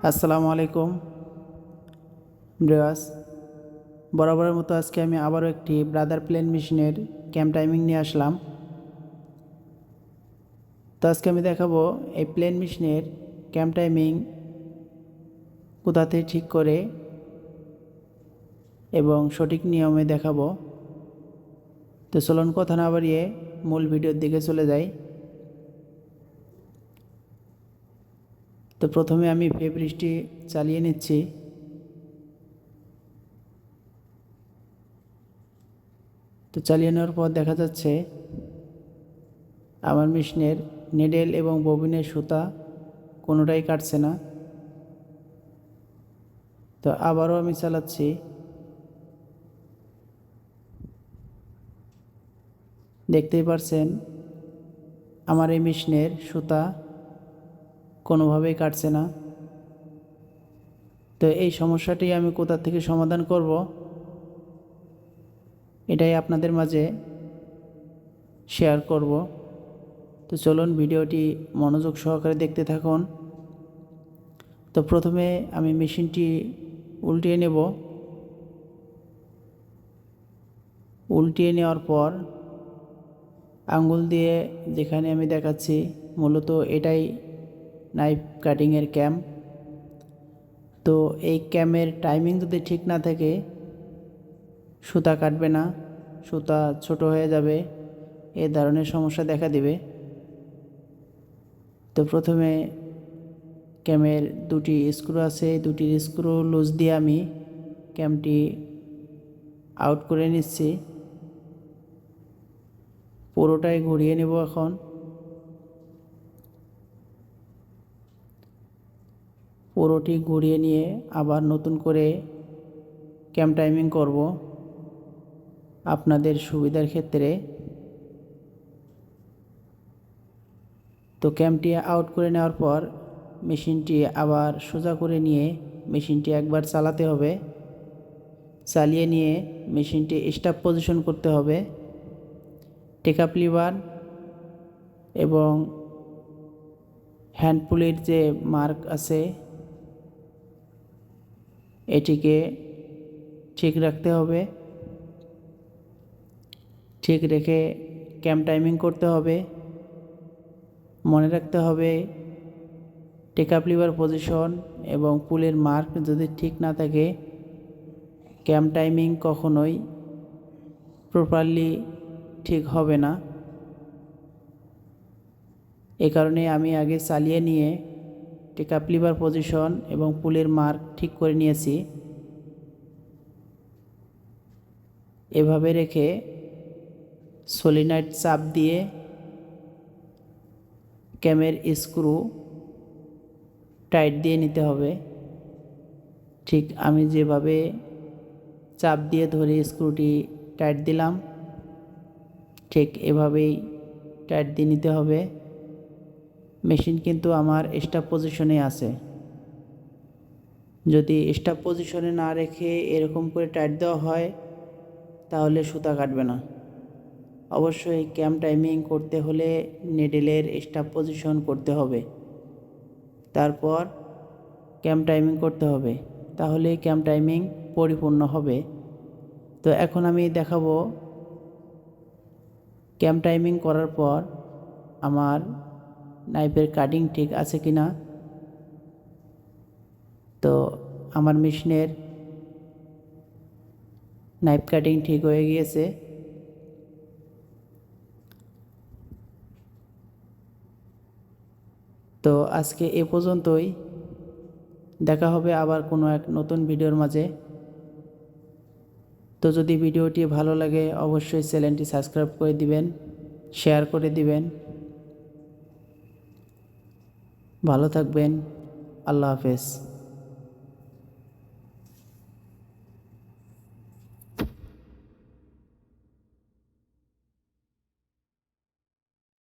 আসসালামু আলাইকুম ভিউয়ার্স। বরাবরের মতো আজকে আমি আবারও একটি ব্রাদার প্লেন মেশিনের ক্যাম টাইমিং নিয়ে আসলাম। তো আজকে আমি দেখাবো এই প্লেন মেশিনের ক্যাম টাইমিং কোথা থেকে ঠিক করে এবং সঠিক নিয়মে দেখাবো। তো চলুন কথা না বাড়িয়ে মূল ভিডিওর দিকে চলে যাই। তো প্রথমে আমি ফেব্রিজটি চালিয়ে নিচ্ছি। তো চালিয়ে নেওয়ার পর দেখা যাচ্ছে আমার মেশিনের নেডেল এবং ববিনের সুতা কোনোটাই কাটছে না। তো আবারও আমি চালাচ্ছি। দেখতেই পারছেন আমার এই মেশিনের সুতা কোনোভাবেই কাটছে না। তো এই সমস্যাটি আমি কোথা থেকে সমাধান করব, এটাই আপনাদের মাঝে শেয়ার করব। তো চলুন ভিডিওটি মনোযোগ সহকারে দেখতে থাকুন। তো প্রথমে আমি মেশিনটি উল্টিয়ে নেব। উল্টিয়ে নেওয়ার পর আঙ্গুল দিয়ে যেখানে আমি দেখাচ্ছি, মূলত এটাই নাইফ কাটিংয়ের ক্যাম। তো এই ক্যামের টাইমিং যদি ঠিক না থাকে সুতা কাটবে না, সুতা ছোট হয়ে যাবে, এ ধরনের সমস্যা দেখা দিবে। তো প্রথমে ক্যামের দুটি স্ক্রু আছে, দুটি স্ক্রু লুজ দিয়ে আমি ক্যামটি আউট করে নিচ্ছি। পুরোটাই ঘুরিয়ে নেব এখন। পুরোটি ঘুরিয়ে নিয়ে আবার নতুন করে ক্যাম টাইমিং করব আপনাদের সুবিধার ক্ষেত্রে। তো ক্যামটি আউট করে নেওয়ার পর মেশিনটি আবার সোজা করে নিয়ে মেশিনটি একবার চালাতে হবে। চালিয়ে নিয়ে মেশিনটি স্টপ পজিশন করতে হবে। টেকআপ লিভার এবং হ্যান্ড পুলির যে মার্ক আছে এটিকে ঠিক রাখতে হবে। ঠিক রেখে ক্যাম টাইমিং করতে হবে। মনে রাখতে হবে টেকআপ লিভার পজিশন এবং পুলের মার্ক যদি ঠিক না থাকে ক্যাম টাইমিং কখনোই প্রপারলি ঠিক হবে না। এ কারণে আমি আগে চালিয়ে নিয়ে টেকআপ লিভার পজিশন এবং পুলের মার্ক ঠিক করে নিয়েছি। এভাবে রেখে সলিনয়েড চাপ দিয়ে ক্যামের স্ক্রু টাইট দিয়ে নিতে হবে। ঠিক আমি যেভাবে চাপ দিয়ে ধরে স্ক্রুটি টাইট দিলাম ঠিক এভাবেই টাইট দিয়ে নিতে হবে। মেশিন কিন্তু আমার স্টপ পজিশনে আছে। যদি স্টপ পজিশনে না রেখে এরকম করে টাইট দেওয়া হয় তাহলে সুতা কাটবে না। অবশ্যই ক্যাম টাইমিং করতে হলে নেডেলের স্টপ পজিশন করতে হবে, তারপর ক্যাম টাইমিং করতে হবে, তাহলে ক্যাম টাইমিং পরিপূর্ণ হবে। তো এখন আমি দেখাবো ক্যাম টাইমিং করার পর আমার নাইফের কাটিং ঠিক আছে কিনা। তো আমার মেশিনের নাইফ কাটিং ঠিক হয়ে গিয়েছে। তো আজকে এ পর্যন্তই। দেখা হবে আবার কোনো এক নতুন ভিডিওর মাঝে। তো যদি ভিডিওটি ভালো লাগে অবশ্যই চ্যানেলটি সাবস্ক্রাইব করে দিবেন, শেয়ার করে দিবেন। ভালো থাকবেন। আল্লাহ হাফেজ।